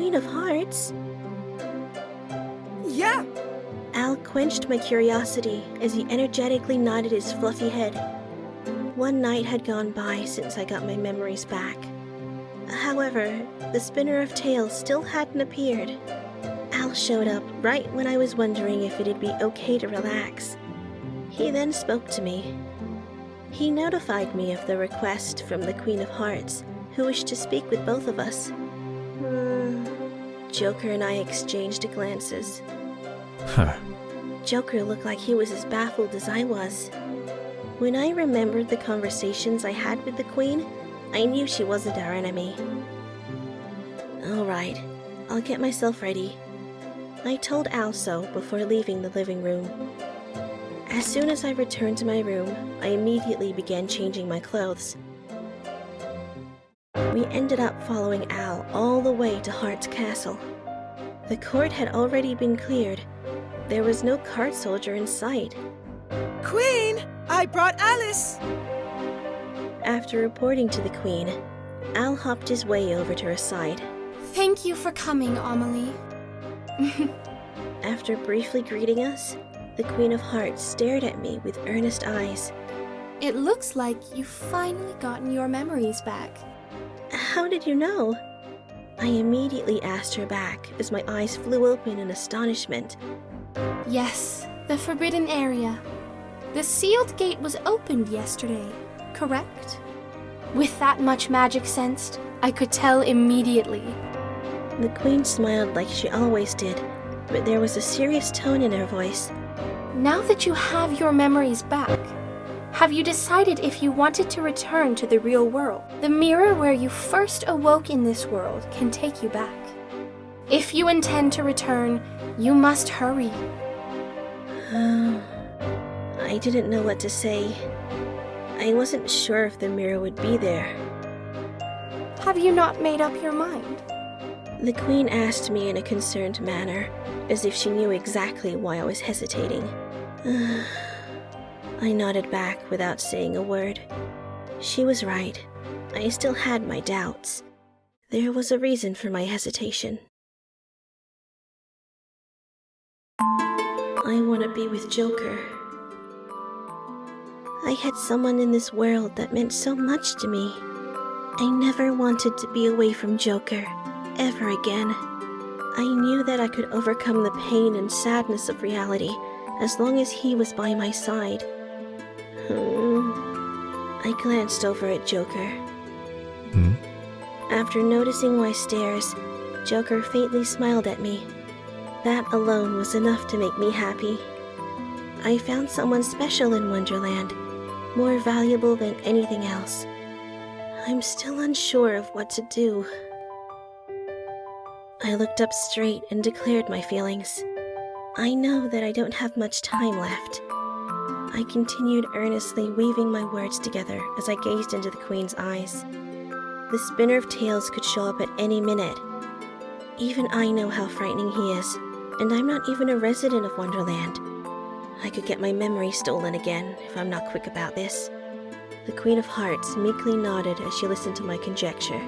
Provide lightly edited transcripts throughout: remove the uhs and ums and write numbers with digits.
Queen of Hearts? Yeah! Al quenched my curiosity as he energetically nodded his fluffy head. One night had gone by since I got my memories back. However, the spinner of tales still hadn't appeared. Al showed up right when I was wondering if it'd be okay to relax. He then spoke to me. He notified me of the request from the Queen of Hearts, who wished to speak with both of us. Joker and I exchanged glances. Huh. Joker looked like he was as baffled as I was. When I remembered the conversations I had with the Queen, I knew she wasn't our enemy. Alright, I'll get myself ready. I told Al so before leaving the living room. As soon as I returned to my room, I immediately began changing my clothes. We ended up following Al all the way to Hart's castle. The court had already been cleared. There was no card soldier in sight. Queen, I brought Alice! After reporting to the Queen, Al hopped his way over to her side. Thank you for coming, Amelie. After briefly greeting us, the Queen of Hearts stared at me with earnest eyes. It looks like you've finally gotten your memories back. How did you know? I immediately asked her back as my eyes flew open in astonishment. Yes, the forbidden area. The sealed gate was opened yesterday, correct? With that much magic sensed, I could tell immediately. The Queen smiled like she always did, but there was a serious tone in her voice. Now that you have your memories back, have you decided if you wanted to return to the real world? The mirror where you first awoke in this world can take you back. If you intend to return, you must hurry. I didn't know what to say. I wasn't sure if the mirror would be there. Have you not made up your mind? The Queen asked me in a concerned manner, as if she knew exactly why I was hesitating. I nodded back without saying a word. She was right. I still had my doubts. There was a reason for my hesitation. I want to be with Joker. I had someone in this world that meant so much to me. I never wanted to be away from Joker, ever again. I knew that I could overcome the pain and sadness of reality as long as he was by my side. I glanced over at Joker. After noticing my stares, Joker faintly smiled at me. That alone was enough to make me happy. I found someone special in Wonderland, more valuable than anything else. I'm still unsure of what to do. I looked up straight and declared my feelings. I know that I don't have much time left. I continued earnestly weaving my words together as I gazed into the Queen's eyes. The spinner of tales could show up at any minute. Even I know how frightening he is, and I'm not even a resident of Wonderland. I could get my memory stolen again if I'm not quick about this. The Queen of Hearts meekly nodded as she listened to my conjecture.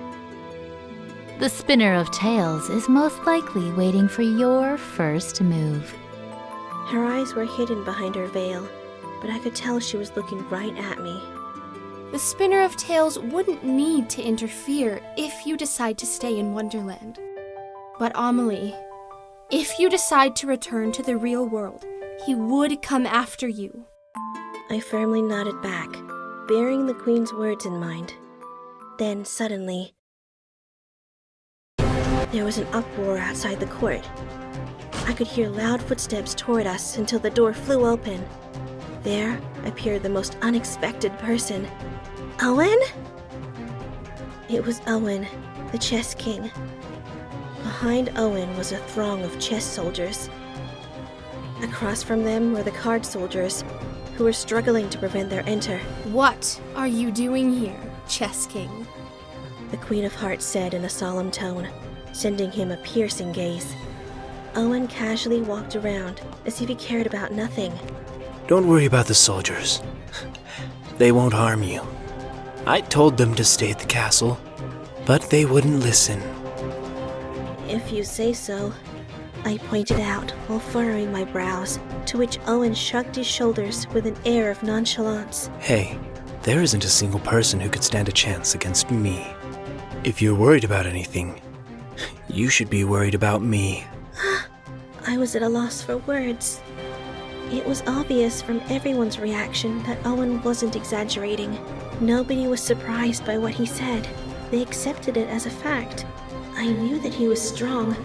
The spinner of tales is most likely waiting for your first move. Her eyes were hidden behind her veil, but I could tell she was looking right at me. The spinner of tales wouldn't need to interfere if you decide to stay in Wonderland. But Amelie, if you decide to return to the real world, he would come after you. I firmly nodded back, bearing the Queen's words in mind. Then, suddenly, there was an uproar outside the court. I could hear loud footsteps toward us until the door flew open. There appeared the most unexpected person. Owen? It was Owen, the chess king. Behind Owen was a throng of chess soldiers. Across from them were the card soldiers, who were struggling to prevent their enter. What are you doing here, Chess King? The Queen of Hearts said in a solemn tone, sending him a piercing gaze. Owen casually walked around, as if he cared about nothing. Don't worry about the soldiers. They won't harm you. I told them to stay at the castle, but they wouldn't listen. If you say so, I pointed out while furrowing my brows, to which Owen shrugged his shoulders with an air of nonchalance. Hey, there isn't a single person who could stand a chance against me. If you're worried about anything, you should be worried about me. I was at a loss for words. It was obvious from everyone's reaction that Owen wasn't exaggerating. Nobody was surprised by what he said. They accepted it as a fact. I knew that he was strong,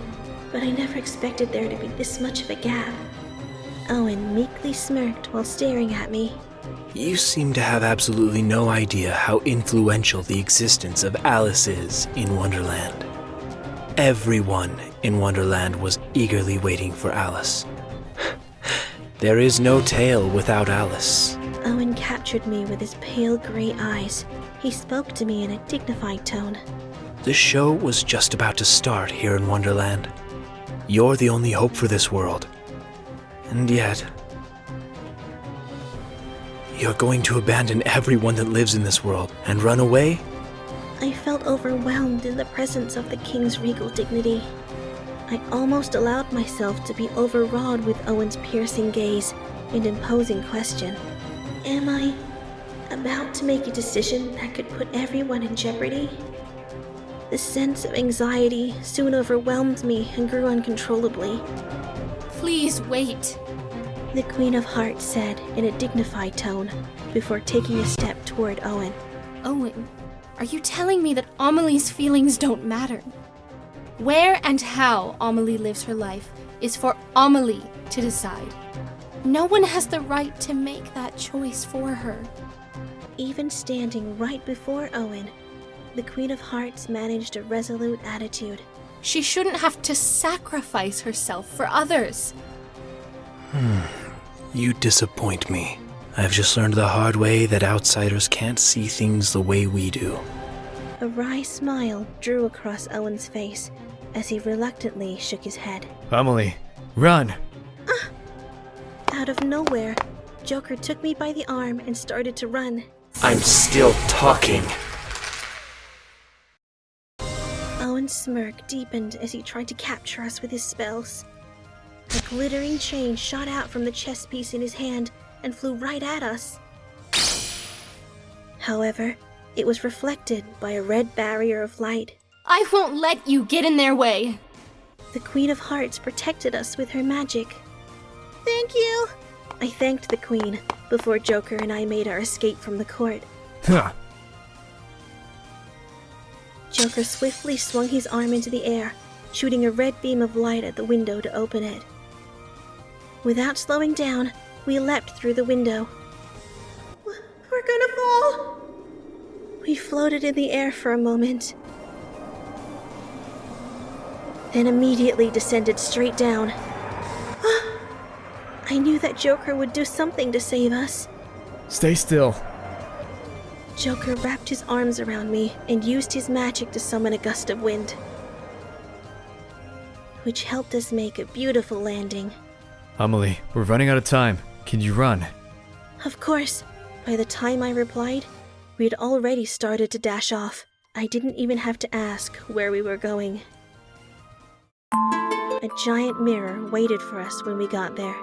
but I never expected there to be this much of a gap. Owen meekly smirked while staring at me. You seem to have absolutely no idea how influential the existence of Alice is in Wonderland. Everyone in Wonderland was eagerly waiting for Alice. There is no tale without Alice. Owen captured me with his pale gray eyes. He spoke to me in a dignified tone. The show was just about to start here in Wonderland. You're the only hope for this world. And yet, you're going to abandon everyone that lives in this world and run away? I felt overwhelmed in the presence of the king's regal dignity. I almost allowed myself to be overawed with Owen's piercing gaze and imposing question. Am I about to make a decision that could put everyone in jeopardy? The sense of anxiety soon overwhelmed me and grew uncontrollably. Please wait. The Queen of Hearts said in a dignified tone before taking a step toward Owen. Owen, are you telling me that Amelie's feelings don't matter? Where and how Amelie lives her life is for Amelie to decide. No one has the right to make that choice for her. Even standing right before Owen, the Queen of Hearts managed a resolute attitude. She shouldn't have to sacrifice herself for others. You disappoint me. I've just learned the hard way that outsiders can't see things the way we do. A wry smile drew across Owen's face as he reluctantly shook his head. Amelie, run! Out of nowhere, Joker took me by the arm and started to run. I'm still talking. Owen's smirk deepened as he tried to capture us with his spells. A glittering chain shot out from the chess piece in his hand and flew right at us. However, it was reflected by a red barrier of light. I won't let you get in their way. The Queen of Hearts protected us with her magic. Thank you! I thanked the Queen before Joker and I made our escape from the court. Huh. Joker swiftly swung his arm into the air, shooting a red beam of light at the window to open it. Without slowing down, we leapt through the window. We're gonna fall! We floated in the air for a moment, then immediately descended straight down. I knew that Joker would do something to save us. Stay still. Joker wrapped his arms around me and used his magic to summon a gust of wind, which helped us make a beautiful landing. Amelie, we're running out of time. Can you run? Of course. By the time I replied, we had already started to dash off. I didn't even have to ask where we were going. A giant mirror waited for us when we got there.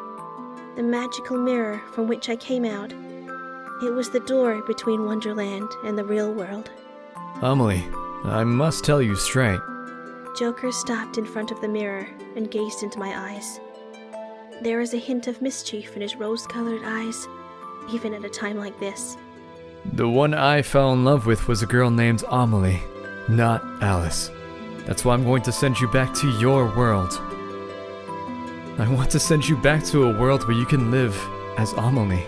The magical mirror from which I came out. It was the door between Wonderland and the real world. Amelie, I must tell you straight. Joker stopped in front of the mirror and gazed into my eyes. There was a hint of mischief in his rose-colored eyes, even at a time like this. The one I fell in love with was a girl named Amelie, not Alice. That's why I'm going to send you back to your world. I want to send you back to a world where you can live as Amelie.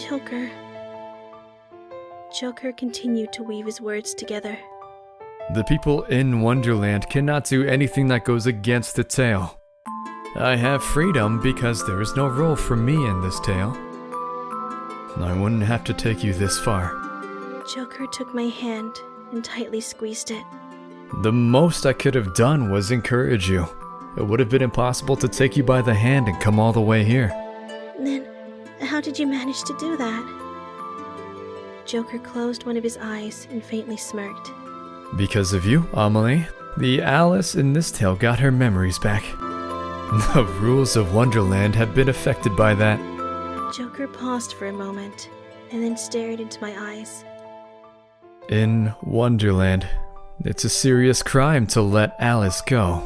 Joker. Joker continued to weave his words together. The people in Wonderland cannot do anything that goes against the tale. I have freedom because there is no role for me in this tale. I wouldn't have to take you this far. Joker took my hand and tightly squeezed it. The most I could have done was encourage you. It would have been impossible to take you by the hand and come all the way here. Then, how did you manage to do that? Joker closed one of his eyes and faintly smirked. Because of you, Amelie, The Alice in this tale got her memories back. The rules of Wonderland have been affected by that. Joker paused for a moment and then stared into my eyes. In Wonderland, it's a serious crime to let Alice go.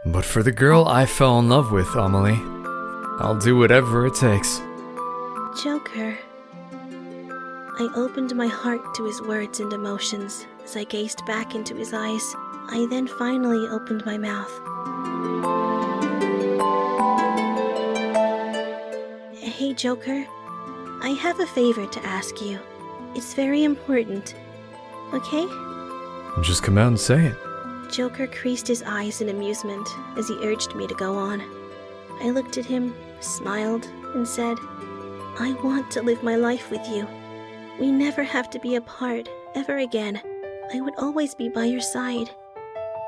But for the girl I fell in love with, Amelie, I'll do whatever it takes. Joker. I opened my heart to his words and emotions as I gazed back into his eyes. I then finally opened my mouth. Hey, Joker. I have a favor to ask you. It's very important. Okay? Just come out and say it. Joker creased his eyes in amusement as he urged me to go on. I looked at him, smiled, and said, I want to live my life with you. We never have to be apart, ever again. I would always be by your side.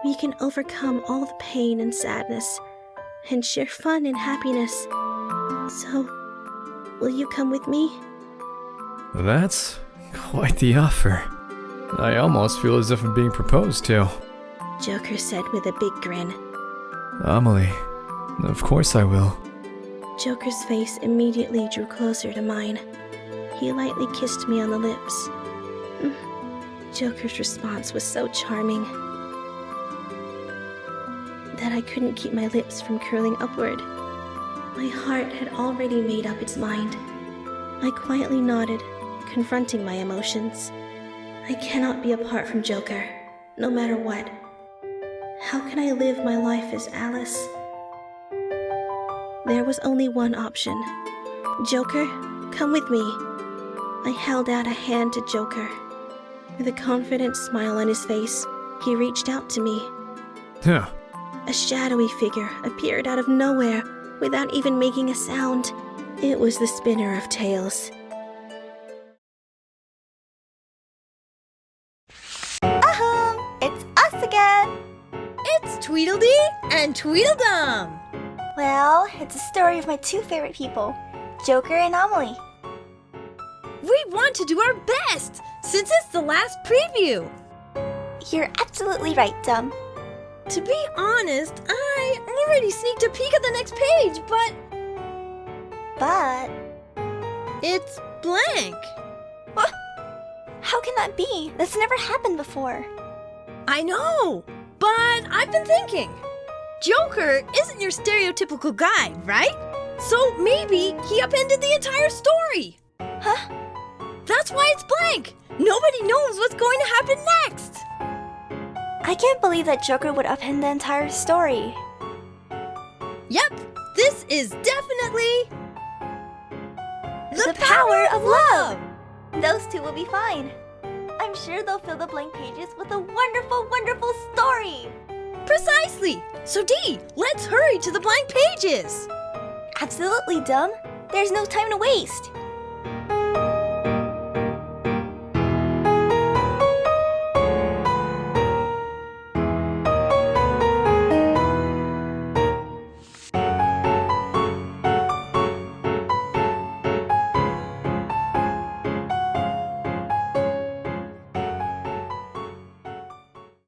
We can overcome all the pain and sadness, and share fun and happiness. So, will you come with me? That's quite the offer. I almost feel as if I'm being proposed to. Joker said with a big grin. Amelie, of course I will. Joker's face immediately drew closer to mine. He lightly kissed me on the lips. Joker's response was so charming that I couldn't keep my lips from curling upward. My heart had already made up its mind. I quietly nodded, confronting my emotions. I cannot be apart from Joker, no matter what. How can I live my life as Alice? There was only one option. Joker, come with me. I held out a hand to Joker. With a confident smile on his face, he reached out to me. Huh. A shadowy figure appeared out of nowhere without even making a sound. It was the Spinner of Tales. It's us again! It's Tweedledee and Tweedledum. Well, it's a story of my two favorite people, Joker and Amelie. We want to do our best since it's the last preview. You're absolutely right, Dum. To be honest, I already sneaked a peek at the next page, But... it's blank. What? How can that be? That's never happened before. I know, but I've been thinking. Joker isn't your stereotypical guy, right? So maybe he upended the entire story. Huh? That's why it's blank. Nobody knows what's going to happen next. I can't believe that Joker would upend the entire story. Yep, this is definitely The power of love! Those two will be fine. I'm sure they'll fill the blank pages with a wonderful, wonderful story. Precisely. So Dee, let's hurry to the blank pages. Absolutely, Dum. There's no time to waste.